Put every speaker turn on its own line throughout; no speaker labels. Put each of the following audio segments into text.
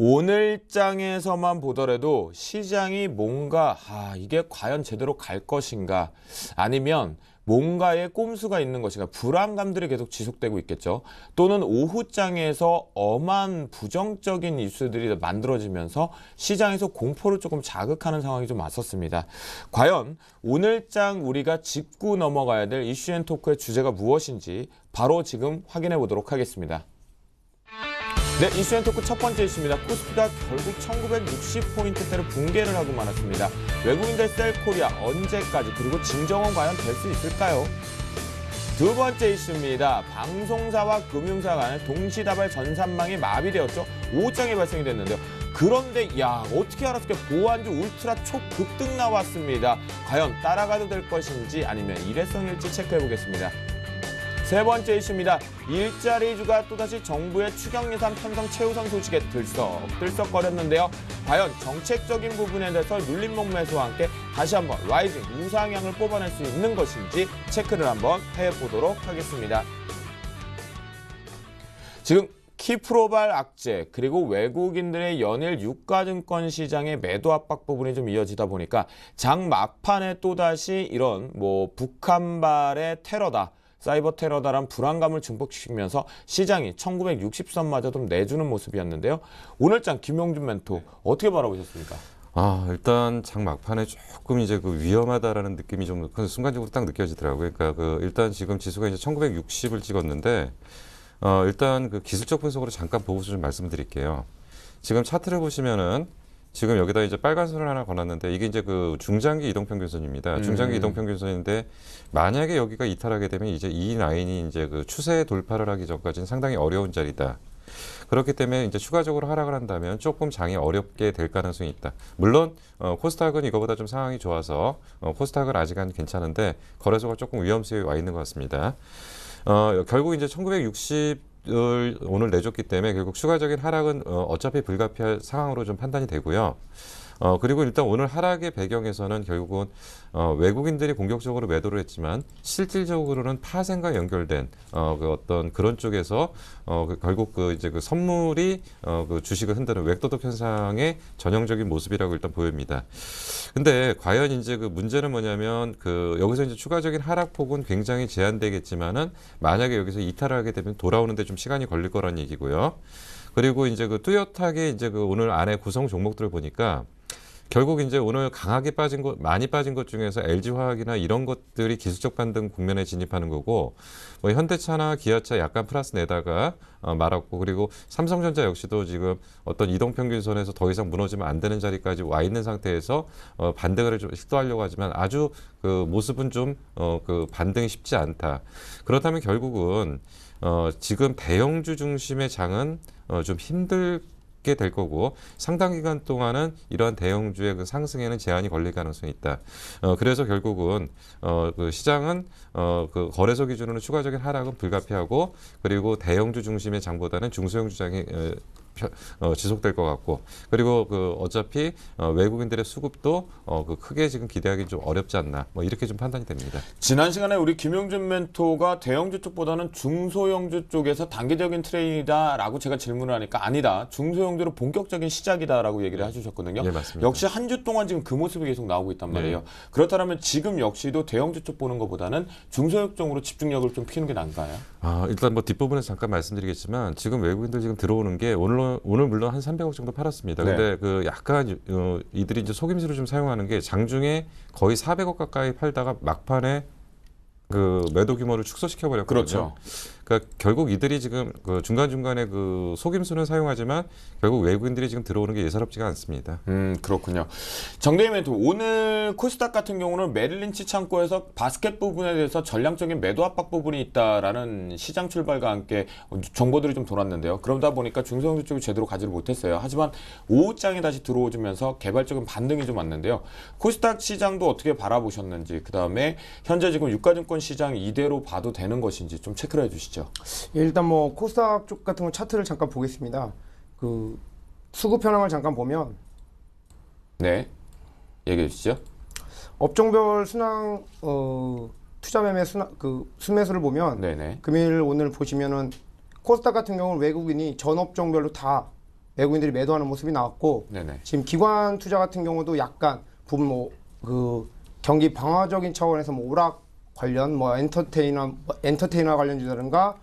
오늘장에서만 보더라도 시장이 뭔가 이게 과연 제대로 갈 것인가 아니면 뭔가의 꼼수가 있는 것인가 불안감들이 계속 지속되고 있겠죠. 또는 오후장에서 엄한 부정적인 이슈들이 만들어지면서 시장에서 공포를 조금 자극하는 상황이 좀 왔었습니다. 과연 오늘장 우리가 짚고 넘어가야 될 이슈앤토크의 주제가 무엇인지 바로 지금 확인해 보도록 하겠습니다. 네, 이슈앤토크 첫 번째 이슈입니다. 코스피가 결국 1960포인트대로 붕괴를 하고 말았습니다. 외국인들 셀코리아 언제까지 그리고 진정은 과연 될 수 있을까요? 두 번째 이슈입니다. 방송사와 금융사 간의 동시다발 전산망이 마비되었죠. 오후장에 발생이 됐는데요. 그런데 어떻게 알았을까? 보안주 울트라 초급등 나왔습니다. 과연 따라가도 될 것인지 아니면 일회성일지 체크해 보겠습니다. 세 번째 이슈입니다. 일자리주가 또다시 정부의 추경예산 편성 최우선 소식에 들썩거렸는데요. 과연 정책적인 부분에 대해서 눌림목 매수와 함께 다시 한번 라이징 우상향을 뽑아낼 수 있는 것인지 체크를 한번 해보도록 하겠습니다. 지금 키프로발 악재 그리고 외국인들의 연일 유가증권 시장의 매도 압박 부분이 좀 이어지다 보니까 장 막판에 또다시 이런 북한발의 테러다. 사이버 테러다란 불안감을 증폭시키면서 시장이 1960선마저 좀 내주는 모습이었는데요. 오늘장 김용준 멘토 어떻게 바라보셨습니까?
일단 장 막판에 조금 이제 위험하다라는 느낌이 좀 순간적으로 딱 느껴지더라고요. 그러니까 일단 지금 지수가 이제 1960을 찍었는데 일단 기술적 분석으로 잠깐 보고서 좀 말씀드릴게요. 지금 차트를 보시면은 지금 여기다 이제 빨간 선을 하나 걸었는데 이게 이제 중장기 이동평균선입니다. 중장기 이동평균선인데 만약에 여기가 이탈하게 되면 이제 이 라인이 이제 추세 돌파를 하기 전까지는 상당히 어려운 자리다. 그렇기 때문에 이제 추가적으로 하락을 한다면 조금 장이 어렵게 될 가능성이 있다. 물론 코스닥은 이거보다 좀 상황이 좋아서 코스닥은 아직은 괜찮은데 거래소가 조금 위험수에 와 있는 것 같습니다. 결국 이제 1960 을 오늘 내줬기 때문에 결국 추가적인 하락은 어차피 불가피할 상황으로 좀 판단이 되고요. 그리고 일단 오늘 하락의 배경에서는 결국은 외국인들이 공격적으로 매도를 했지만 실질적으로는 파생과 연결된 어떤 그런 쪽에서 결국 이제 선물이 주식을 흔드는 웹도덕 현상의 전형적인 모습이라고 일단 보입니다. 근데 과연 이제 문제는 뭐냐면 여기서 이제 추가적인 하락폭은 굉장히 제한되겠지만은 만약에 여기서 이탈을 하게 되면 돌아오는데 좀 시간이 걸릴 거란 얘기고요. 그리고 이제 뚜렷하게 이제 오늘 안에 구성 종목들을 보니까 결국 이제 오늘 강하게 많이 빠진 것 중에서 LG화학이나 이런 것들이 기술적 반등 국면에 진입하는 거고, 현대차나 기아차 약간 플러스 내다가 말았고, 그리고 삼성전자 역시도 지금 어떤 이동평균선에서 더 이상 무너지면 안 되는 자리까지 와 있는 상태에서 반등을 좀 시도하려고 하지만 아주 모습은 좀 반등이 쉽지 않다. 그렇다면 결국은 지금 대형주 중심의 장은 좀 힘들게 될 거고 상당 기간 동안은 이러한 대형주의 상승에는 제한이 걸릴 가능성이 있다. 그래서 결국은 시장은 거래소 기준으로 추가적인 하락은 불가피하고 그리고 대형주 중심의 장보다는 중소형주 장이 지속될 것 같고 그리고 어차피 외국인들의 수급도 크게 지금 기대하기 좀 어렵지 않나 이렇게 좀 판단이 됩니다.
지난 시간에 우리 김용준 멘토가 대형주 쪽보다는 중소형주 쪽에서 단기적인 트레이드다라고 제가 질문을 하니까 아니다. 중소형주로 본격적인 시작이다라고 얘기를 해주셨거든요.
네, 맞습니다.
역시 한 주 동안 지금 그 모습이 계속 나오고 있단 말이에요. 네. 그렇다면 지금 역시도 대형주 쪽 보는 것보다는 중소형 쪽으로 집중력을 좀 피우는 게 나은가요?
일단 뒷부분에서 잠깐 말씀드리겠지만 지금 외국인들 지금 들어오는 게 오늘 물론 한 300억 정도 팔았습니다. 근데
네.
약간 이들이 이제 속임수를 좀 사용하는 게 장중에 거의 400억 가까이 팔다가 막판에 매도 규모를 축소시켜 버렸거든요.
그렇죠.
그러니까 결국 이들이 지금 중간중간에 속임수는 사용하지만 결국 외국인들이 지금 들어오는 게 예사롭지가 않습니다.
그렇군요. 정대희 멘토, 오늘 코스닥 같은 경우는 메릴린치 창고에서 바스켓 부분에 대해서 전량적인 매도 압박 부분이 있다라는 시장 출발과 함께 정보들이 좀 돌았는데요. 그러다 보니까 중소형주 쪽이 제대로 가지를 못했어요. 하지만 오후장에 다시 들어오면서 개발적인 반등이 좀 왔는데요. 코스닥 시장도 어떻게 바라보셨는지, 그 다음에 현재 지금 유가증권 시장 이대로 봐도 되는 것인지 좀 체크를 해주시죠.
일단 코스닥 쪽 같은 건 차트를 잠깐 보겠습니다. 수급 현황을 잠깐 보면
네, 얘기해 주시죠.
업종별 순항 투자 매매 순매수를 보면
네네.
금일 오늘 보시면은 코스닥 같은 경우는 외국인이 전 업종별로 다 외국인들이 매도하는 모습이 나왔고
네네.
지금 기관 투자 같은 경우도 약간 부분 그 경기 방어적인 차원에서 오락 관련 엔터테이너 관련주라든가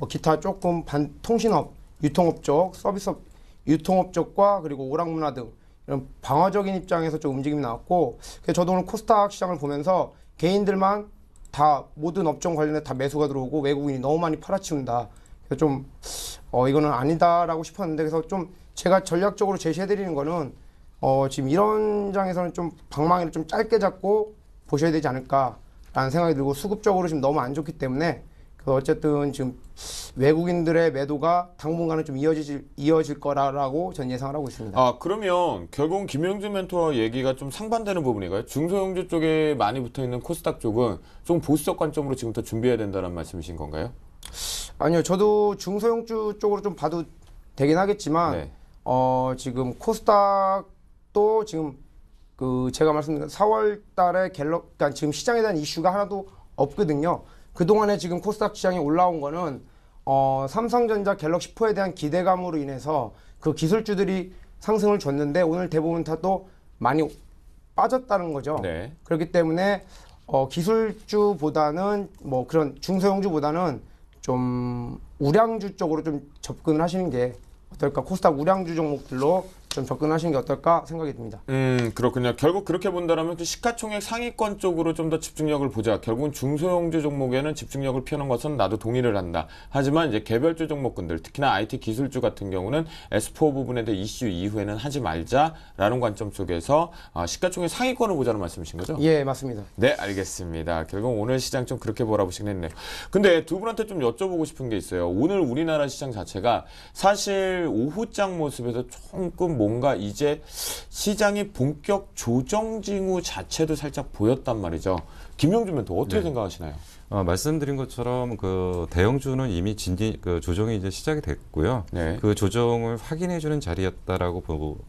기타 조금 통신업, 유통업 쪽, 서비스업, 유통업 쪽과 그리고 오락문화 등 이런 방어적인 입장에서 좀 움직임이 나왔고 그래서 저도 오늘 코스닥 시장을 보면서 개인들만 다 모든 업종 관련해 다 매수가 들어오고 외국인이 너무 많이 팔아치운다. 그래서 좀 이거는 아니다라고 싶었는데 그래서 좀 제가 전략적으로 제시해드리는 거는 지금 이런 장에서는 좀 방망이를 좀 짧게 잡고 보셔야 되지 않을까라는 생각이 들고 수급적으로 지금 너무 안 좋기 때문에 어쨌든 지금 외국인들의 매도가 당분간은 좀 이어질 거라고 전 예상을 하고 있습니다.
아, 그러면 결국은 김영주 멘토와 얘기가 좀 상반되는 부분인가요? 중소형주 쪽에 많이 붙어 있는 코스닥 쪽은 좀 보수적 관점으로 지금부터 준비해야 된다는 말씀이신 건가요?
아니요, 저도 중소형주 쪽으로 좀 봐도 되긴 하겠지만
네.
지금 코스닥도 지금 그 제가 말씀드린 4월달에 그러니까 지금 시장에 대한 이슈가 하나도 없거든요. 그 동안에 지금 코스닥 시장이 올라온 거는 삼성전자 갤럭시 4에 대한 기대감으로 인해서 그 기술주들이 상승을 줬는데 오늘 대부분 다 또 많이 빠졌다는 거죠.
네.
그렇기 때문에 기술주보다는 뭐 그런 중소형주보다는 좀 우량주 쪽으로 좀 접근을 하시는 게 어떨까? 코스닥 우량주 종목들로 좀 접근하시는 게 어떨까 생각이 듭니다.
그렇군요. 결국 그렇게 본다면 그 시가총액 상위권 쪽으로 좀 더 집중력을 보자. 결국은 중소형주 종목에는 집중력을 피우는 것은 나도 동의를 한다. 하지만 이제 개별주 종목군들, 특히나 IT 기술주 같은 경우는 S4 부분에 대해 이슈 이후에는 하지 말자라는 관점 속에서 시가총액 상위권을 보자는 말씀이신 거죠?
예, 맞습니다.
네, 알겠습니다. 결국 오늘 시장 좀 그렇게 몰아보시긴 했네요. 근데 두 분한테 좀 여쭤보고 싶은 게 있어요. 오늘 우리나라 시장 자체가 사실 오후장 모습에서 조금 뭔가 이제 시장이 본격 조정 징후 자체도 살짝 보였단 말이죠. 김영주 멘토 어떻게
네.
생각하시나요?
말씀드린 것처럼 그 대형주는 이미 조정이 이제 시작이 됐고요.
네.
그 조정을 확인해주는 자리였다라고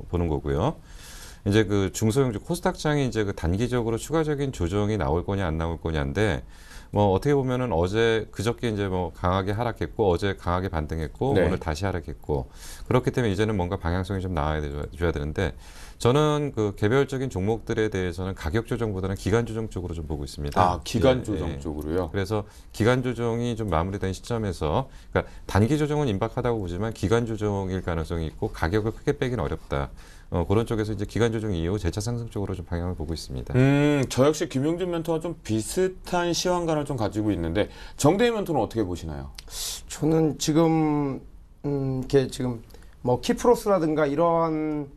보는 거고요. 이제 그 중소형주 코스닥장이 이제 그 단기적으로 추가적인 조정이 나올 거냐 안 나올 거냐인데 뭐 어떻게 보면은 그저께 이제 뭐 강하게 하락했고 어제 강하게 반등했고
네.
오늘 다시 하락했고 그렇기 때문에 이제는 뭔가 방향성이 좀 나와줘야 되는데 저는 그 개별적인 종목들에 대해서는 가격 조정보다는 기간 조정 쪽으로 좀 보고 있습니다.
아, 기간
예,
조정
예.
쪽으로요?
그래서 기간 조정이 좀 마무리된 시점에서 그러니까 단기 조정은 임박하다고 보지만 기간 조정일 가능성이 있고 가격을 크게 빼기는 어렵다. 그런 쪽에서 이제 기간 조정 이후 재차 상승 쪽으로 좀 방향을 보고 있습니다.
저 역시 김용준 멘토와 좀 비슷한 시황관을 좀 가지고 있는데 정대희 멘토는 어떻게 보시나요?
저는 지금 이렇게 지금 뭐 키프로스라든가 이런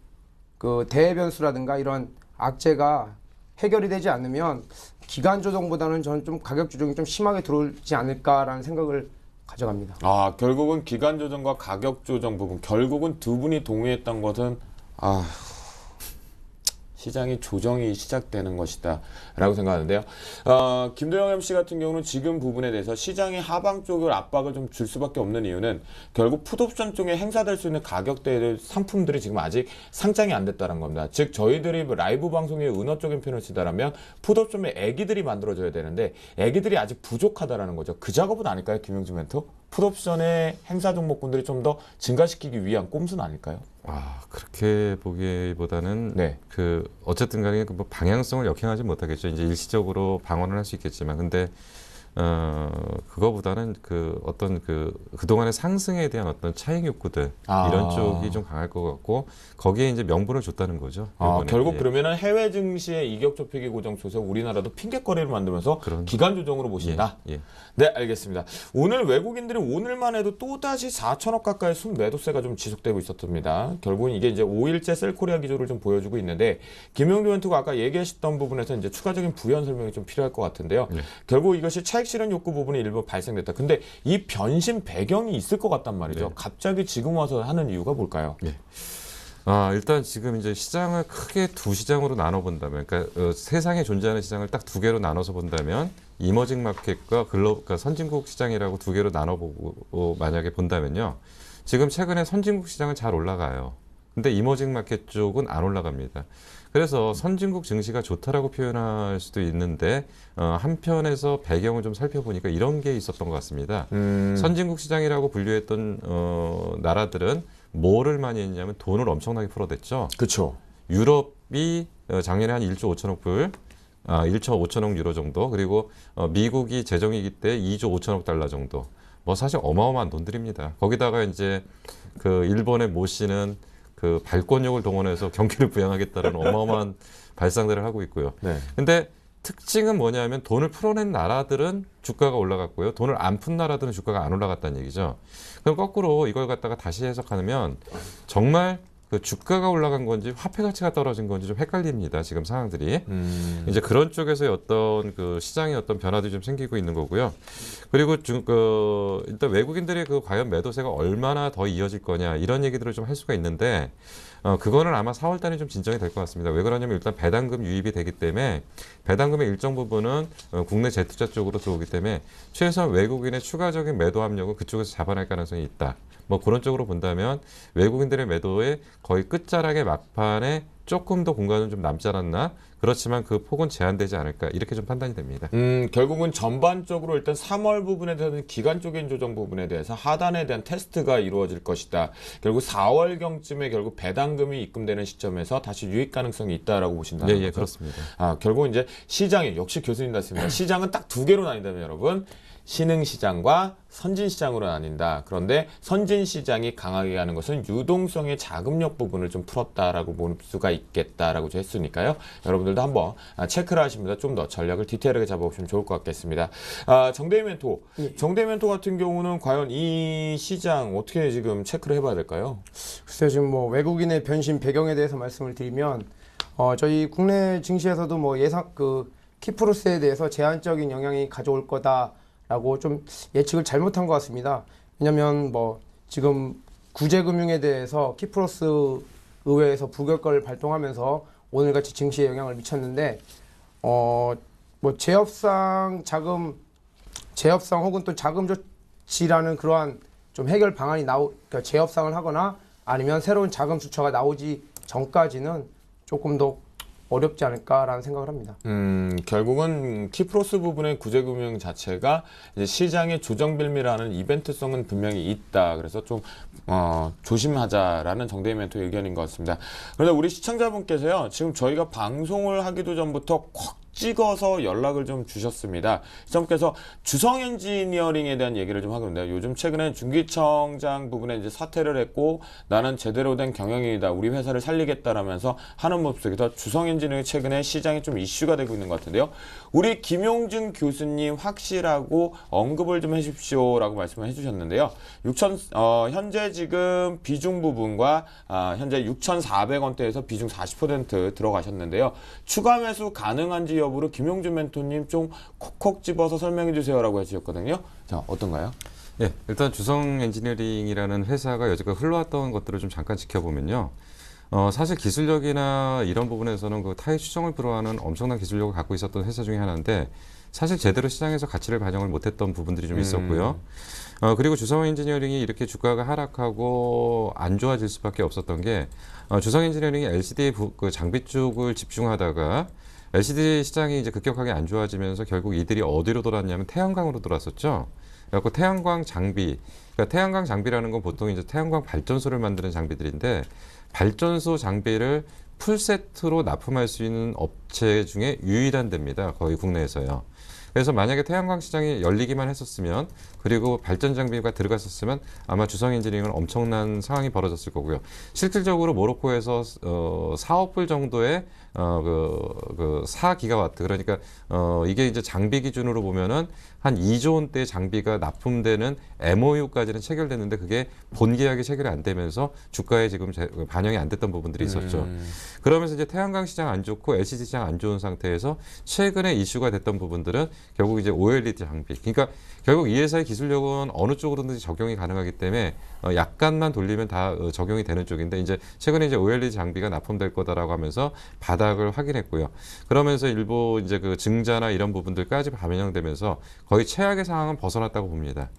그 대변수라든가 이런 악재가 해결이 되지 않으면 기간 조정보다는 저는 좀 가격 조정이 좀 심하게 들어오지 않을까라는 생각을 가져갑니다.
아, 결국은 기간 조정과 가격 조정 부분, 결국은 두 분이 동의했던 것은 시장이 조정이 시작되는 것이다 라고 생각하는데요. 김도영 MC 같은 경우는 지금 부분에 대해서 시장이 하방 쪽을 압박을 좀 줄 수밖에 없는 이유는 결국 풋옵션 쪽에 행사될 수 있는 가격대의 상품들이 지금 아직 상장이 안 됐다는 겁니다. 즉 저희들이 라이브 방송에 은어적인 표현을 쓰다라면 풋옵션에 애기들이 만들어져야 되는데 애기들이 아직 부족하다라는 거죠. 그 작업은 아닐까요, 김영주 멘토? 풋옵션의 행사 종목군들이 좀 더 증가시키기 위한 꼼수는 아닐까요?
그렇게 보기보다는
네.
어쨌든 간에 뭐 방향성을 역행하지 못하겠죠. 이제 일시적으로 방어는 할 수 있겠지만 근데 그거보다는 그동안의 상승에 대한 어떤 차익 욕구들 이런 쪽이 좀 강할 것 같고 거기에 이제 명분을 줬다는 거죠. 이번에.
결국
예.
그러면은 해외 증시의 이격 좁히기 고정 속에서 우리나라도 핑계거리를 만들면서 기간 조정으로 보신다.
예.
네, 알겠습니다. 오늘 외국인들이 오늘만 해도 또다시 4천억 가까이 순매도세가 좀 지속되고 있었습니다. 결국은 이게 이제 5일째 셀코리아 기조를 좀 보여주고 있는데 김영주 멘토가 아까 얘기하셨던 부분에서 이제 추가적인 부연 설명이 좀 필요할 것 같은데요. 결국 이것이 차익 실현 욕구 부분이 일부 발생됐다. 근데 이 변심 배경이 있을 것 같단 말이죠. 갑자기 지금 와서 하는 이유가 뭘까요?
일단 지금 이제 시장을 크게 두 시장으로 나눠 본다면, 그러니까 세상에 존재하는 시장을 딱 두 개로 나눠서 본다면, 이머징 마켓과 그러니까 선진국 시장이라고 두 개로 나눠보고 만약에 본다면요, 지금 최근에 선진국 시장은 잘 올라가요. 근데 이머징 마켓 쪽은 안 올라갑니다. 그래서 선진국 증시가 좋다라고 표현할 수도 있는데 한편에서 배경을 좀 살펴보니까 이런 게 있었던 것 같습니다. 선진국 시장이라고 분류했던 나라들은 뭐를 많이 했냐면 돈을 엄청나게 풀어댔죠.
그렇죠.
유럽이 작년에 한 1조 5천억 불, 1조 5천억 유로 정도, 그리고 미국이 재정위기 때 2조 5천억 달러 정도. 뭐 사실 어마어마한 돈들입니다. 거기다가 이제 그 일본의 모 씨는 그 발권력을 동원해서 경기를 부양하겠다는 어마어마한 발상들을 하고 있고요.
네.
근데 특징은 뭐냐면 돈을 풀어낸 나라들은 주가가 올라갔고요. 돈을 안 푼 나라들은 주가가 안 올라갔다는 얘기죠. 그럼 거꾸로 이걸 갖다가 다시 해석하면 정말 그 주가가 올라간 건지 화폐 가치가 떨어진 건지 좀 헷갈립니다. 지금 상황들이. 이제 그런 쪽에서의 어떤 그 시장의 어떤 변화들이 좀 생기고 있는 거고요. 그리고 일단 외국인들의 그 과연 매도세가 얼마나 더 이어질 거냐 이런 얘기들을 좀 할 수가 있는데 그거는 아마 4월 달에 좀 진정이 될 것 같습니다. 왜 그러냐면 일단 배당금 유입이 되기 때문에 배당금의 일정 부분은 국내 재투자 쪽으로 들어오기 때문에 최소한 외국인의 추가적인 매도 압력은 그쪽에서 잡아낼 가능성이 있다. 뭐 그런 쪽으로 본다면 외국인들의 매도의 거의 끝자락의 막판에 조금 더 공간은 좀 남지 않았나? 그렇지만 그 폭은 제한되지 않을까? 이렇게 좀 판단이 됩니다.
결국은 전반적으로 일단 3월 부분에 대한 기간적인 조정 부분에 대해서 하단에 대한 테스트가 이루어질 것이다. 결국 4월경쯤에 결국 배당금이 입금되는 시점에서 다시 유입 가능성이 있다라고 보신다는 거죠?
예, 그렇습니다.
결국 이제 시장이 역시 교수님 같습니다. 시장은 딱 두 개로 나뉜다면 여러분. 신흥시장과 선진시장으로 나뉜다. 그런데 선진시장이 강하게 가는 것은 유동성의 자금력 부분을 좀 풀었다라고 볼 수가 있겠다라고 했으니까요. 여러분들도 한번 체크를 하시면서 좀 더 전략을 디테일하게 잡아보시면 좋을 것 같겠습니다. 정대희 멘토. 정대희 멘토 같은 경우는 과연 이 시장 어떻게 지금 체크를 해봐야 될까요?
글쎄요, 지금 뭐 외국인의 변심 배경에 대해서 말씀을 드리면 저희 국내 증시에서도 뭐 예상 그 키프로스에 대해서 제한적인 영향이 가져올 거다라고 좀 예측을 잘못한 것 같습니다. 왜냐하면 뭐 지금 구제금융에 대해서 키프로스 의회에서 부결권을 발동하면서 오늘같이 증시에 영향을 미쳤는데 뭐 재협상 혹은 또 자금 조치라는 그러한 좀 해결 방안이 그러니까 재협상을 하거나 아니면 새로운 자금 수처가 나오지 전까지는 조금 더 어렵지 않을까라는 생각을 합니다.
결국은 키프로스 부분의 구제금융 자체가 이제 시장의 조정빌미라는 이벤트성은 분명히 있다. 그래서 좀 조심하자라는 정대희 멘토의 의견인 것 같습니다. 그런데 우리 시청자분께서요, 지금 저희가 방송을 하기도 전부터 콱 찍어서 연락을 좀 주셨습니다. 시청자분께서 주성 엔지니어링에 대한 얘기를 좀 하고 있는데요. 요즘 최근에 중기청장 부분에 이제 사퇴를 했고 나는 제대로 된 경영인이다. 우리 회사를 살리겠다라면서 하는 모습 속에서 주성 엔지니어링 최근에 시장이 좀 이슈가 되고 있는 것 같은데요. 우리 김용준 교수님 확실하고 언급을 좀 해주십시오라고 말씀을 해주셨는데요. 현재 지금 비중 부분과 현재 6,400원대에서 비중 40% 들어가셨는데요. 추가 매수 가능한지 여부를 김용준 멘토님 좀 콕콕 집어서 설명해 주세요라고 해주셨거든요. 자, 어떤가요?
예, 일단 주성 엔지니어링이라는 회사가 여지까지 흘러왔던 것들을 좀 잠깐 지켜보면요. 사실 기술력이나 이런 부분에서는 그 타의 추정을 불허하는 엄청난 기술력을 갖고 있었던 회사 중에 하나인데 사실 제대로 시장에서 가치를 반영을 못했던 부분들이 좀 있었고요. 그리고 주성 엔지니어링이 이렇게 주가가 하락하고 안 좋아질 수밖에 없었던 게 주성 엔지니어링이 LCD 그 장비 쪽을 집중하다가 LCD 시장이 이제 급격하게 안 좋아지면서 결국 이들이 어디로 돌았냐면 태양광으로 돌았었죠. 그래서 태양광 장비, 그러니까 태양광 장비라는 건 보통 이제 태양광 발전소를 만드는 장비들인데 발전소 장비를 풀 세트로 납품할 수 있는 업체 중에 유일한 데입니다. 거의 국내에서요. 그래서 만약에 태양광 시장이 열리기만 했었으면 그리고 발전 장비가 들어갔었으면 아마 주성 엔지니어링은 엄청난 상황이 벌어졌을 거고요. 실질적으로 모로코에서 4억 불 정도의 4기가와트 그러니까 이게 이제 장비 기준으로 보면은 한 2조 원대의 장비가 납품되는 MOU까지는 체결됐는데 그게 본 계약이 체결이 안 되면서 주가에 지금 반영이 안 됐던 부분들이 있었죠. 그러면서 이제 태양광 시장 안 좋고 LCD 시장 안 좋은 상태에서 최근에 이슈가 됐던 부분들은 결국 이제 OLED 장비. 그러니까 결국 이 회사의 기술력은 어느 쪽으로든지 적용이 가능하기 때문에 약간만 돌리면 다 적용이 되는 쪽인데 이제 최근에 이제 OLED 장비가 납품될 거다라고 하면서 바닥을 확인했고요. 그러면서 일부 이제 그 증자나 이런 부분들까지 반영되면서 거의 최악의 상황은 벗어났다고 봅니다.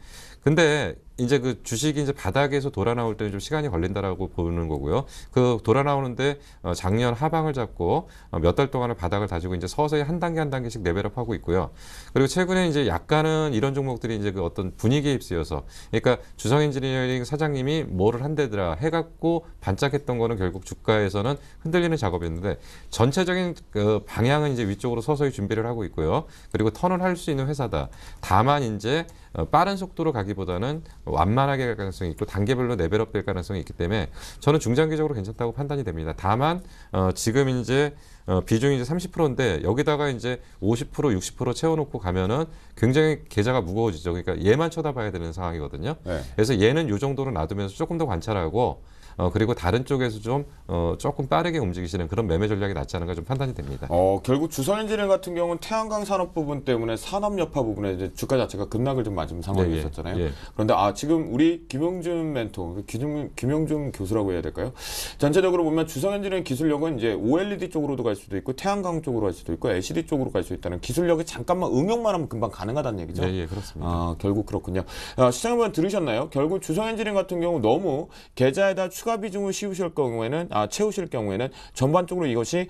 근데 이제 그 주식이 이제 바닥에서 돌아 나올 때는 좀 시간이 걸린다라고 보는 거고요. 그 돌아 나오는데 작년 하방을 잡고 몇 달 동안을 바닥을 다지고 이제 서서히 한 단계 한 단계씩 레벨업하고 있고요. 그리고 최근에 이제 약간은 이런 종목들이 이제 그 어떤 분위기에 휩쓰여서, 그러니까 주성 엔지니어링 사장님이 뭐를 한대더라 해갖고 반짝했던 거는 결국 주가에서는 흔들리는 작업이었는데, 전체적인 그 방향은 이제 위쪽으로 서서히 준비를 하고 있고요. 그리고 턴을 할 수 있는 회사다. 다만 이제 빠른 속도로 가기보다는 완만하게 갈 가능성이 있고 단계별로 레벨업 될 가능성이 있기 때문에 저는 중장기적으로 괜찮다고 판단이 됩니다. 다만 지금 이제 비중이 이제 30%인데 여기다가 이제 50%, 60% 채워놓고 가면은 굉장히 계좌가 무거워지죠. 그러니까 얘만 쳐다봐야 되는 상황이거든요.
네.
그래서 얘는 요 정도로 놔두면서 조금 더 관찰하고 그리고 다른 쪽에서 좀 조금 빠르게 움직이시는 그런 매매 전략이 낫지 않은가 좀 판단이 됩니다.
결국 주성엔지니어링 같은 경우는 태양광 산업 부분 때문에 산업 여파 부분에 이제 주가 자체가 급락을 좀 맞은 상황이
예, 예.
있었잖아요.
예.
그런데 지금 우리 김용준 멘토, 김용준 교수라고 해야 될까요? 전체적으로 보면 주성엔지니어링 기술력은 이제 OLED 쪽으로도 갈 수도 있고 태양광 쪽으로 갈 수도 있고 LCD 쪽으로 갈 수 있다는, 기술력이 잠깐만 응용만 하면 금방 가능하다는 얘기죠.
네, 예, 그렇습니다.
결국 그렇군요. 시청자분 들으셨나요? 결국 주성엔지니어링 같은 경우 너무 계좌에다 추가 비중을 채우실 경우에는 전반적으로 이것이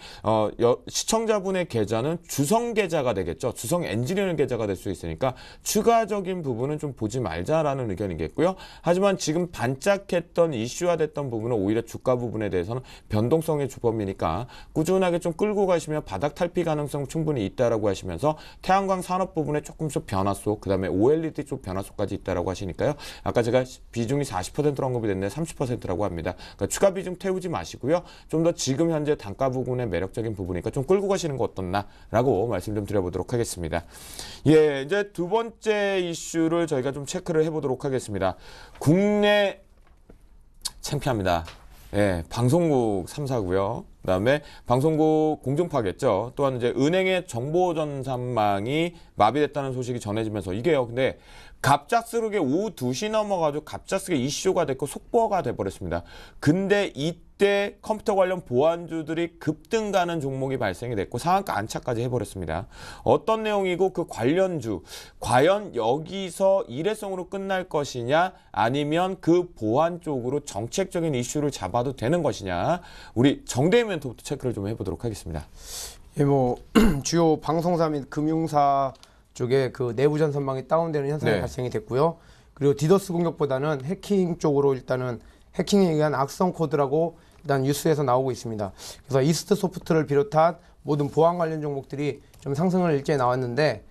시청자분의 계좌는 주성 계좌가 되겠죠. 주성 엔지니어링 계좌가 될 수 있으니까 추가적인 부분은 좀 보지 말자라는 의견이겠고요. 하지만 지금 반짝했던 이슈화됐던 부분은 오히려 주가 부분에 대해서는 변동성의 주범이니까 꾸준하게 좀 끌고 가시면 바닥 탈피 가능성 충분히 있다라고 하시면서 태양광 산업 부분에 조금씩 변화 속, 그다음에 OLED 쪽 변화 속까지 있다라고 하시니까요. 아까 제가 비중이 40%로 언급이 됐는데 30%라고 합니다. 그러니까 추가 비중 태우지 마시고요. 좀 더 지금 현재 단가 부분의 매력적인 부분이니까 좀 끌고 가시는 거 어떻나라고 말씀 좀 드려보도록 하겠습니다. 예, 이제 두 번째 이슈를 저희가 좀 체크를 해보도록 하겠습니다. 국내 창피합니다. 예, 방송국 3사고요. 그다음에 방송국 공중파겠죠. 또한 이제 은행의 정보 전산망이 마비됐다는 소식이 전해지면서 이게요. 근데 갑작스럽게 오후 2시 넘어가지고 갑작스럽게 이슈가 됐고 속보가 돼버렸습니다. 근데 이때 컴퓨터 관련 보안주들이 급등가는 종목이 발생이 됐고 상한가 안착까지 해버렸습니다. 어떤 내용이고 그 관련주 과연 여기서 일회성으로 끝날 것이냐 아니면 그 보안 쪽으로 정책적인 이슈를 잡아도 되는 것이냐, 우리 정대인 멘토부터 체크를 좀 해보도록 하겠습니다.
예, 뭐 주요 방송사 및 금융사 쪽에 그 내부 전선망이 다운되는 현상이
네.
발생이 됐고요. 그리고 디더스 공격보다는 해킹 쪽으로 일단은 해킹에 의한 악성 코드라고 일단 뉴스에서 나오고 있습니다. 그래서 이스트 소프트를 비롯한 모든 보안 관련 종목들이 좀 상승을 일제히 나왔는데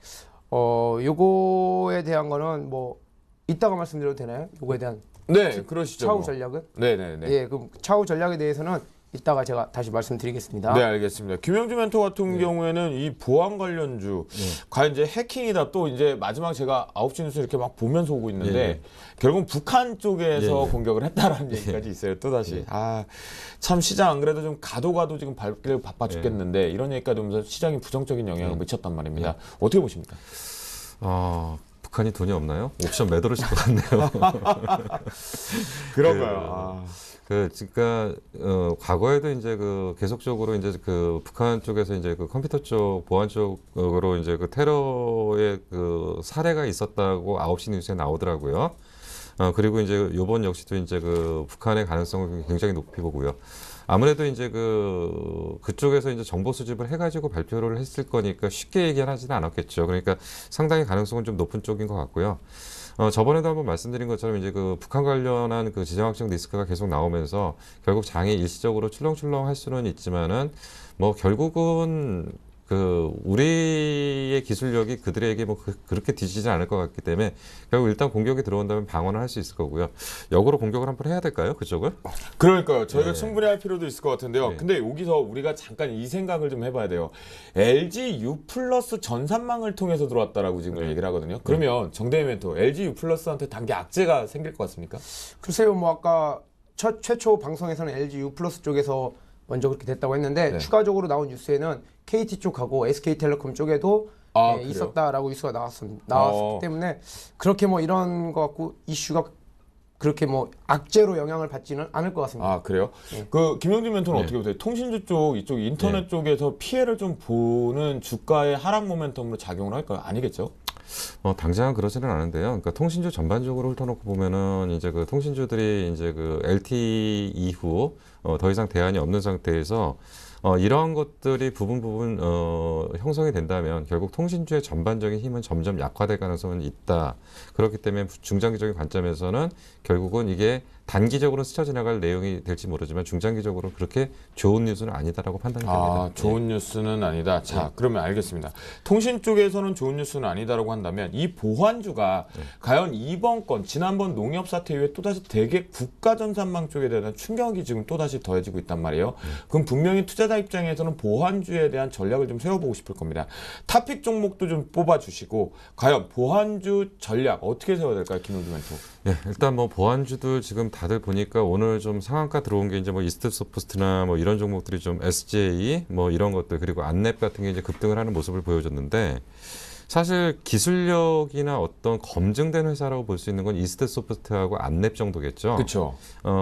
요거에 대한 거는 뭐 이따가 말씀드려도 되나요? 요거에 대한
네, 그러시죠.
차후
뭐.
전략은?
네네네.
예, 그럼 차후 전략에 대해서는 이따가 제가 다시 말씀드리겠습니다.
네, 알겠습니다. 김영주 멘토 같은 경우에는 이 보안 관련주, 과연 이제 해킹이다, 또 이제 마지막 제가 9시 뉴스 이렇게 막 보면서 오고 있는데, 결국은 북한 쪽에서 공격을 했다라는 얘기까지 있어요, 또다시. 참 시장 안 그래도 좀 가도 지금 밟기를 바빠 죽겠는데, 이런 얘기까지 오면서 시장이 부정적인 영향을 미쳤단 말입니다. 어떻게 보십니까?
북한이 돈이 없나요? 옵션 매도를 칠 것 같네요.
그런가요?
그러니까 과거에도 이제 그 계속적으로 이제 그 북한 쪽에서 이제 그 컴퓨터 쪽 보안 쪽으로 이제 그 테러의 그 사례가 있었다고 9시 뉴스에 나오더라고요. 그리고 이제 요번 역시도 이제 그 북한의 가능성을 굉장히 높이 보고요. 아무래도 이제 그쪽에서 이제 정보 수집을 해가지고 발표를 했을 거니까 쉽게 얘기는 하지는 않았겠죠. 그러니까 상당히 가능성은 좀 높은 쪽인 것 같고요. 저번에도 한번 말씀드린 것처럼 이제 그 북한 관련한 그 지정학적 리스크가 계속 나오면서 결국 장이 일시적으로 출렁출렁 할 수는 있지만은 뭐 결국은 우리의 기술력이 그들에게 뭐 그렇게 뒤지지 않을 것 같기 때문에 결국 일단 공격이 들어온다면 방어는 할 수 있을 거고요. 역으로 공격을 한번 해야 될까요? 그쪽을?
그러니까요. 저희가 충분히 할 필요도 있을 것 같은데요. 근데 여기서 우리가 잠깐 이 생각을 좀 해봐야 돼요. LG U 플러스 전산망을 통해서 들어왔다라고 지금 얘기를 하거든요. 그러면 정대희 멘토, LG U 플러스한테 단기 악재가 생길 것 같습니까?
글쎄요, 뭐 아까 최초 방송에서는 LG U 플러스 쪽에서 먼저 그렇게 됐다고 했는데 추가적으로 나온 뉴스에는 KT 쪽하고 SK텔레콤 쪽에도 있었다라고 뉴스가 나왔기 때문에 그렇게 뭐 이런 거 갖고 이슈가 그렇게 뭐 악재로 영향을 받지는 않을 것 같습니다.
그래요? 그 김영준 멘토는 어떻게 보세요? 통신주 쪽, 이쪽 인터넷 쪽에서 피해를 좀 보는 주가의 하락 모멘텀으로 작용을 할까요? 아니겠죠?
당장은 그러지는 않은데요. 그러니까 통신주 전반적으로 훑어놓고 보면은 이제 그 통신주들이 이제 그 LTE 이후 더 이상 대안이 없는 상태에서 이러한 것들이 부분 형성이 된다면 결국 통신주의 전반적인 힘은 점점 약화될 가능성은 있다. 그렇기 때문에 중장기적인 관점에서는 결국은 이게 단기적으로 스쳐 지나갈 내용이 될지 모르지만 중장기적으로 그렇게 좋은 뉴스는 아니다라고 판단이 됩니다.
아, 좋은 뉴스는 아니다. 자, 그러면 알겠습니다. 통신 쪽에서는 좋은 뉴스는 아니다라고 한다면 이 보완주가 과연 이번 건 지난번 농협 사태 이후에 또다시 대개 국가전산망 쪽에 대한 충격이 지금 또다시 더해지고 있단 말이에요. 그럼 분명히 투자자 입장에서는 보완주에 대한 전략을 좀 세워보고 싶을 겁니다. 탑픽 종목도 좀 뽑아주시고 과연 보완주 전략 어떻게 세워야 될까요, 김용주 멘토?
예, 일단 뭐 보완주들 지금 다들 보니까 오늘 좀 상한가 들어온 게 이제 뭐 이스트소프트나 뭐 이런 종목들이 좀 SJ 뭐 이런 것들 그리고 안랩 같은 게 이제 급등을 하는 모습을 보여줬는데 사실 기술력이나 어떤 검증된 회사라고 볼 수 있는 건 이스트소프트하고 안랩 정도겠죠.
그렇죠.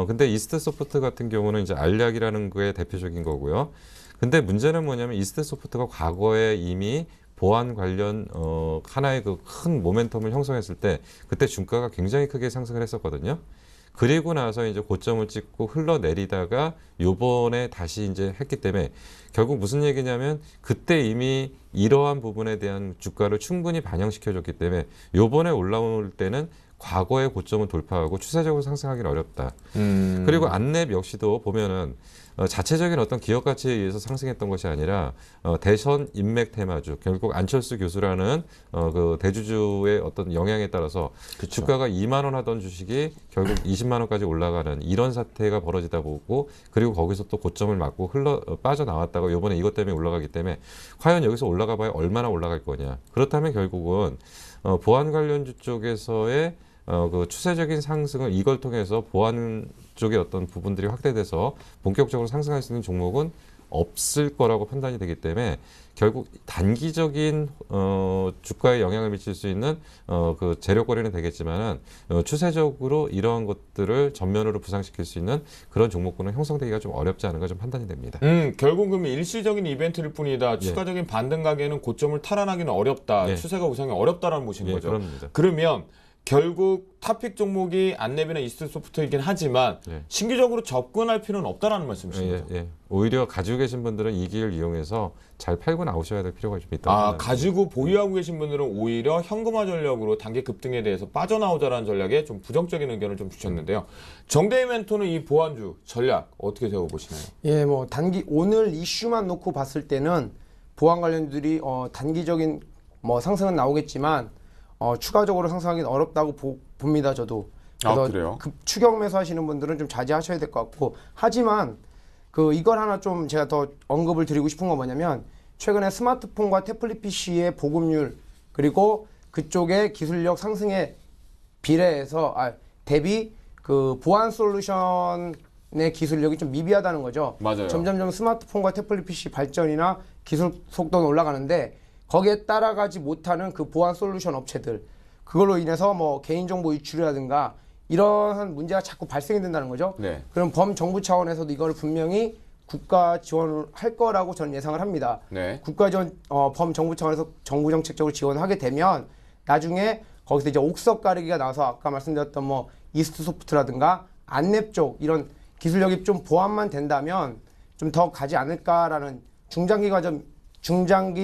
근데 이스트소프트 같은 경우는 이제 알약이라는 거에 대표적인 거고요. 근데 문제는 뭐냐면 이스트소프트가 과거에 이미 보안 관련 하나의 그 큰 모멘텀을 형성했을 때 그때 주가가 굉장히 크게 상승을 했었거든요. 그리고 나서 이제 고점을 찍고 흘러내리다가 요번에 다시 이제 했기 때문에 결국 무슨 얘기냐면 그때 이미 이러한 부분에 대한 주가를 충분히 반영시켜줬기 때문에 요번에 올라올 때는 과거의 고점을 돌파하고 추세적으로 상승하기는 어렵다. 그리고 안랩 역시도 보면은 자체적인 어떤 기업 가치에 의해서 상승했던 것이 아니라 대선 인맥 테마주 결국 안철수 교수라는 그 대주주의 어떤 영향에 따라서
그쵸.
주가가 2만 원 하던 주식이 결국 20만 원까지 올라가는 이런 사태가 벌어지다 보고 그리고 거기서 또 고점을 맞고 빠져나왔다가 이번에 이것 때문에 올라가기 때문에 과연 여기서 올라가 봐야 얼마나 올라갈 거냐. 그렇다면 결국은 보안 관련주 쪽에서의 그 추세적인 상승을 이걸 통해서 보안 쪽의 어떤 부분들이 확대돼서 본격적으로 상승할 수 있는 종목은 없을 거라고 판단이 되기 때문에 결국 단기적인 주가에 영향을 미칠 수 있는 그 재료거리는 되겠지만은 추세적으로 이러한 것들을 전면으로 부상시킬 수 있는 그런 종목군은 형성되기가 좀 어렵지 않은가 좀 판단이 됩니다.
결국은 일시적인 이벤트일 뿐이다. 추가적인 반등 가게는 고점을 탈환하기는 어렵다.
예.
추세가 우상이 어렵다라는 것인
예,
거죠.
그럽니다.
그러면 결국 탑픽 종목이 안랩이나 이스트소프트이긴 하지만
예.
신규적으로 접근할 필요는 없다라는 말씀이신
예,
거죠.
예. 오히려 가지고 계신 분들은 이 기회를 이용해서 잘 팔고 나오셔야 될 필요가 좀 있다.
아, 가지고 보유하고 계신 분들은 오히려 현금화 전략으로 단기 급등에 대해서 빠져나오자라는 전략에 좀 부정적인 의견을 좀 주셨는데요. 정대희 멘토는 이 보완주 전략 어떻게 세워보시나요?
예, 뭐 단기 오늘 이슈만 놓고 봤을 때는 보안 관련주들이 단기적인 뭐 상승은 나오겠지만 추가적으로 상승하기는 어렵다고 봅니다. 저도. 그래서
그래요?
추격 매수 하시는 분들은 좀 자제하셔야 될 것 같고 하지만 이걸 하나 좀 제가 더 언급을 드리고 싶은 건 뭐냐면 최근에 스마트폰과 태블릿 PC의 보급률 그리고 그쪽의 기술력 상승에 비례해서 대비 그 보안 솔루션의 기술력이 좀 미비하다는 거죠.
맞아요.
점점점 스마트폰과 태블릿 PC 발전이나 기술 속도는 올라가는데 거기에 따라가지 못하는 그 보안 솔루션 업체들 그걸로 인해서 뭐 개인정보 유출이라든가 이러한 문제가 자꾸 발생이 된다는 거죠.
네.
그럼 범정부 차원에서도 이걸 분명히 국가 지원을 할 거라고 저는 예상을 합니다.
네.
국가 지원 범정부 차원에서 정부 정책적으로 지원하게 되면 나중에 거기서 이제 옥석 가리기가 나와서 아까 말씀드렸던 뭐 이스트소프트라든가 안랩 쪽 이런 기술력이 좀 보완만 된다면 좀 더 가지 않을까라는 중장기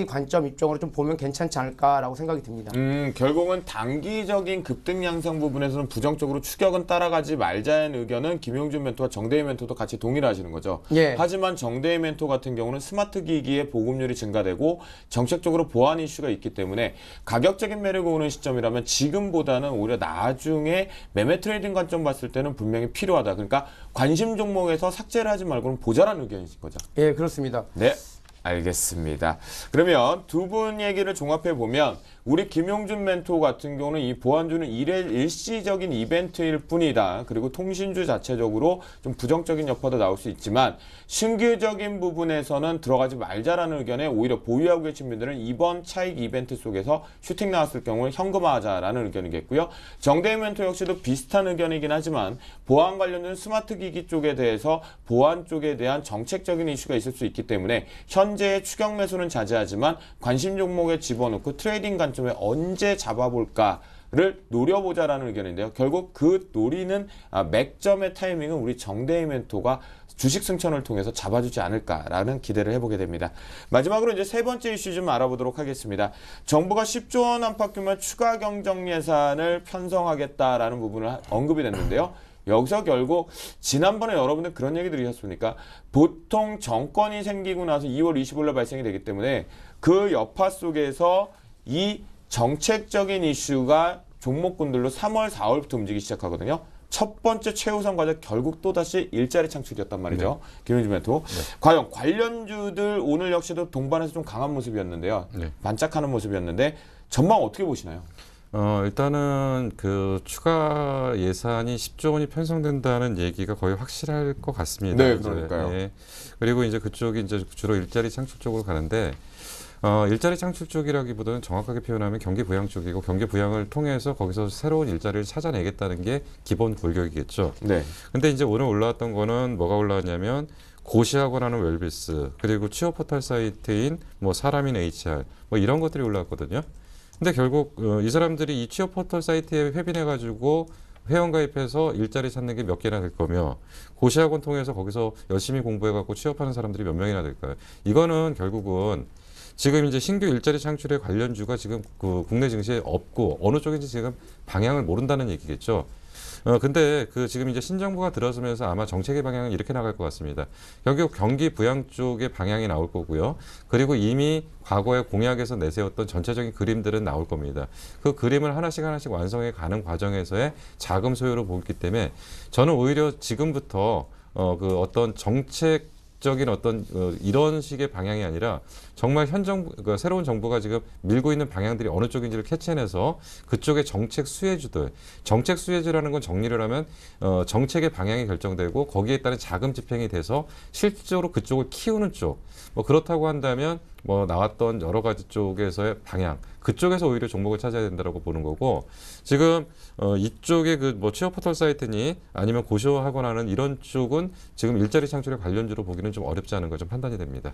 관점 입장으로 좀 보면 괜찮지 않을까라고 생각이 듭니다.
결국은 단기적인 급등 양상 부분에서는 부정적으로 추격은 따라가지 말자는 의견은 김용준 멘토와 정대희 멘토도 같이 동의를 하시는 거죠.
예.
하지만 정대희 멘토 같은 경우는 스마트 기기의 보급률이 증가되고 정책적으로 보안 이슈가 있기 때문에 가격적인 매력이 오는 시점이라면 지금보다는 오히려 나중에 매매 트레이딩 관점 봤을 때는 분명히 필요하다. 그러니까 관심 종목에서 삭제를 하지 말고는 보자라는 의견이신 거죠.
예, 그렇습니다.
네. 알겠습니다. 그러면 두 분 얘기를 종합해 보면 우리 김용준 멘토 같은 경우는 이 보완주는 일시적인 이벤트일 뿐이다. 그리고 통신주 자체적으로 좀 부정적인 여파도 나올 수 있지만 신규적인 부분에서는 들어가지 말자라는 의견에 오히려 보유하고 계신 분들은 이번 차익 이벤트 속에서 슈팅 나왔을 경우는 현금화하자라는 의견이겠고요. 정대희 멘토 역시도 비슷한 의견이긴 하지만 보안 관련된 스마트 기기 쪽에 대해서 보안 쪽에 대한 정책적인 이슈가 있을 수 있기 때문에 현재의 추격 매수는 자제하지만 관심 종목에 집어넣고 트레이딩 관점 저점에 언제 잡아볼까를 노려보자라는 의견인데요. 결국 그 노리는 맥점의 타이밍은 우리 정대희 멘토가 주식 승천을 통해서 잡아주지 않을까라는 기대를 해보게 됩니다. 마지막으로 이제 세 번째 이슈 좀 알아보도록 하겠습니다. 정부가 10조 원 안팎 규모 추가 경정 예산을 편성하겠다라는 부분을 언급이 됐는데요. 여기서 결국 지난번에 여러분들 그런 얘기 들으셨습니까? 보통 정권이 생기고 나서 2월 25일 날 발생이 되기 때문에 그 여파 속에서 이 정책적인 이슈가 종목군들로 3월, 4월부터 움직이기 시작하거든요. 첫 번째 최우선 과제 결국 또다시 일자리 창출이었단 말이죠. 김영준 멘토. 과연 관련주들 오늘 역시도 동반해서 좀 강한 모습이었는데요. 반짝하는 모습이었는데 전망 어떻게 보시나요?
일단은 그 추가 예산이 10조 원이 편성된다는 얘기가 거의 확실할 것 같습니다.
네,
이제.
그러니까요.
예. 그리고 이제 그쪽이 이제 주로 일자리 창출 쪽으로 가는데 일자리 창출 쪽이라기보다는 정확하게 표현하면 경기 부양 쪽이고 경기 부양을 통해서 거기서 새로운 일자리를 찾아내겠다는 게 기본 골격이겠죠.
네.
근데 이제 오늘 올라왔던 거는 뭐가 올라왔냐면 고시학원하는 웰비스 그리고 취업 포털 사이트인 뭐 사람인 HR 뭐 이런 것들이 올라왔거든요. 근데 결국 이 사람들이 이 취업 포털 사이트에 회빈해 가지고 회원 가입해서 일자리 찾는 게 몇 개나 될 거며 고시학원 통해서 거기서 열심히 공부해 갖고 취업하는 사람들이 몇 명이나 될까요? 이거는 결국은 지금 이제 신규 일자리 창출의 관련주가 지금 그 국내 증시에 없고 어느 쪽인지 지금 방향을 모른다는 얘기겠죠. 근데 그 지금 이제 신정부가 들어서면서 아마 정책의 방향은 이렇게 나갈 것 같습니다. 결국 경기 부양 쪽의 방향이 나올 거고요. 그리고 이미 과거에 공약에서 내세웠던 전체적인 그림들은 나올 겁니다. 그 그림을 하나씩 완성해 가는 과정에서의 자금 소요를 보기 때문에 저는 오히려 지금부터 그 어떤 정책적인 어떤 이런 식의 방향이 아니라 정말 현 정부, 그러니까 새로운 정부가 지금 밀고 있는 방향들이 어느 쪽인지를 캐치해내서 그쪽의 정책 수혜주들, 정책 수혜주라는 건 정리를 하면 정책의 방향이 결정되고 거기에 따른 자금 집행이 돼서 실질적으로 그쪽을 키우는 쪽. 뭐 그렇다고 한다면 뭐 나왔던 여러 가지 쪽에서의 방향, 그쪽에서 오히려 종목을 찾아야 된다라고 보는 거고 지금 이쪽에 그 뭐 취업 포털 사이트니 아니면 고시학원하는 이런 쪽은 지금 일자리 창출에 관련주로 보기는 좀 어렵지 않은 거 좀 판단이 됩니다.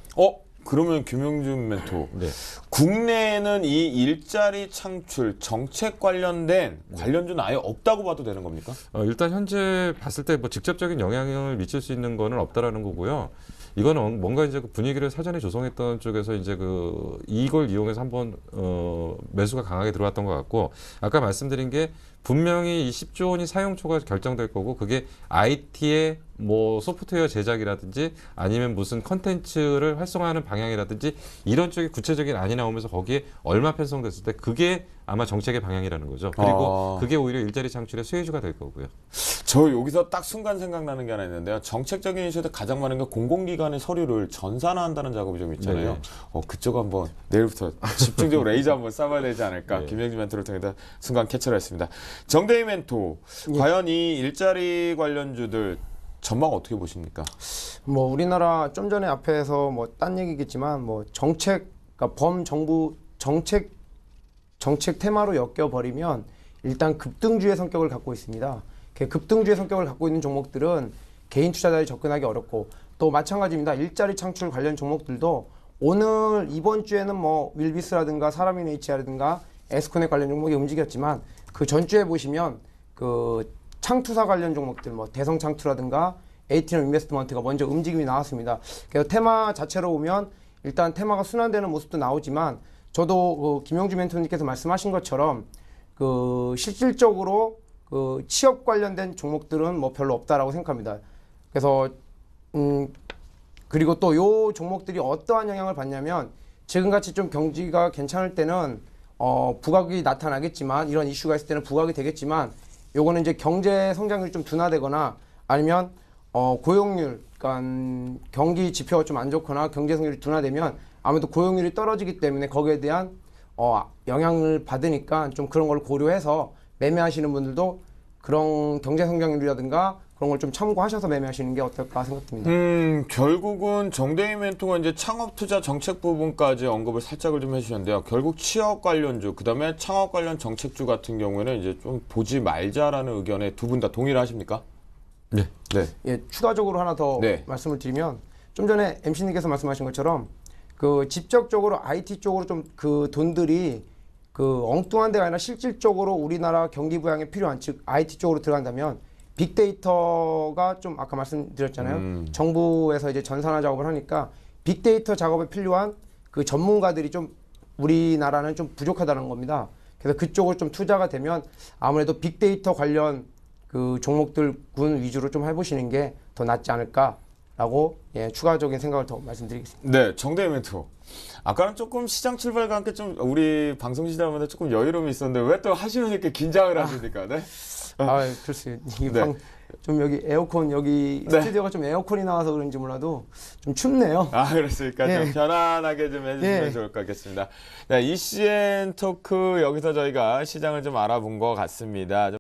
그러면 김영준 멘토,
네.
국내에는 이 일자리 창출 정책 관련된 관련주는 아예 없다고 봐도 되는 겁니까?
일단 현재 봤을 때 뭐 직접적인 영향을 미칠 수 있는 거는 없다라는 거고요. 이거는 뭔가 이제 그 분위기를 사전에 조성했던 쪽에서 이제 그 이걸 이용해서 한번 매수가 강하게 들어왔던 것 같고 아까 말씀드린 게 분명히 이 10조 원이 사용초가 결정될 거고 그게 IT의 뭐 소프트웨어 제작이라든지 아니면 무슨 컨텐츠를 활성화하는 방향이라든지 이런 쪽에 구체적인 안이 나오면서 거기에 얼마 편성됐을 때 그게 아마 정책의 방향이라는 거죠. 그리고 그게 오히려 일자리 창출의 수혜주가 될 거고요.
저 여기서 딱 순간 생각나는 게 하나 있는데요. 정책적인 이슈도 가장 많은 게 공공기관의 서류를 전산화한다는 작업이 좀 있잖아요.
네.
그쪽 한번 내일부터 집중적으로 레이저 한번 쏴봐야 되지 않을까.
네.
김영준 멘토를 통해 순간 캐치를 했습니다. 정대희 멘토, 과연 이 일자리 관련주들 전망 어떻게 보십니까?
뭐 우리나라 좀 전에 앞에서 뭐 딴 얘기겠지만 뭐 정책, 그러니까 범정부 정책 테마로 엮여버리면 일단 급등주의 성격을 갖고 있습니다. 급등주의 성격을 갖고 있는 종목들은 개인 투자자들이 접근하기 어렵고 또 마찬가지입니다. 일자리 창출 관련 종목들도 오늘 이번 주에는 뭐 윌비스라든가 사람인 HR라든가 에스코넥 관련 종목이 움직였지만 그 전주에 보시면 그 창투사 관련 종목들 뭐 대성창투라든가 에이티넘 인베스트먼트가 먼저 움직임이 나왔습니다. 그래서 테마 자체로 보면 일단 테마가 순환되는 모습도 나오지만 저도 그 김영주 멘토님께서 말씀하신 것처럼 그 실질적으로 그 취업 관련된 종목들은 뭐 별로 없다라고 생각합니다. 그래서 그리고 또 요 종목들이 어떠한 영향을 받냐면 지금같이 좀 경기가 괜찮을 때는 부각이 나타나겠지만 이런 이슈가 있을 때는 부각이 되겠지만 요거는 이제 경제 성장률이 좀 둔화되거나 아니면 고용률, 그러니까 경기 지표가 좀 안 좋거나 경제 성장률이 둔화되면 아무래도 고용률이 떨어지기 때문에 거기에 대한 영향을 받으니까 좀 그런 걸 고려해서 매매하시는 분들도 그런 경제 성장률이라든가 그런 걸 좀 참고하셔서 매매하시는 게 어떨까 생각됩니다.
결국은 정대희 멘토가 이제 창업 투자 정책 부분까지 언급을 살짝을 좀 해주셨는데요. 결국 취업 관련주, 그다음에 창업 관련 정책주 같은 경우에는 이제 좀 보지 말자라는 의견에 두 분 다 동의를 하십니까?
네.
네.
예, 추가적으로 하나 더 말씀을 드리면 좀 전에 MC님께서 말씀하신 것처럼 그 직접적으로 IT 쪽으로 좀 그 돈들이 그 엉뚱한 데가 아니라 실질적으로 우리나라 경기 부양에 필요한 즉 IT 쪽으로 들어간다면 빅데이터가 좀 아까 말씀드렸잖아요. 정부에서 이제 전산화 작업을 하니까 빅데이터 작업에 필요한 그 전문가들이 좀 우리나라는 좀 부족하다는 겁니다. 그래서 그쪽으로 좀 투자가 되면 아무래도 빅데이터 관련 그 종목들 군 위주로 좀 해보시는 게 더 낫지 않을까라고 예, 추가적인 생각을 더 말씀드리겠습니다.
네, 정대희 멘토. 아까는 조금 시장 출발과 함께 좀 우리 방송 시작하는데 조금 여유로움이 있었는데 왜 또 하시면서 이렇게 긴장을 하십니까? 네?
아, 글쎄요.
네.
좀 여기 에어컨 여기
네.
스튜디오가 좀 에어컨이 나와서 그런지 몰라도 좀 춥네요.
아, 그렇습니까?
예.
좀 편안하게 좀 해주시면
예.
좋을 것 같겠습니다. 네, ECN 토크 여기서 저희가 시장을 좀 알아본 것 같습니다.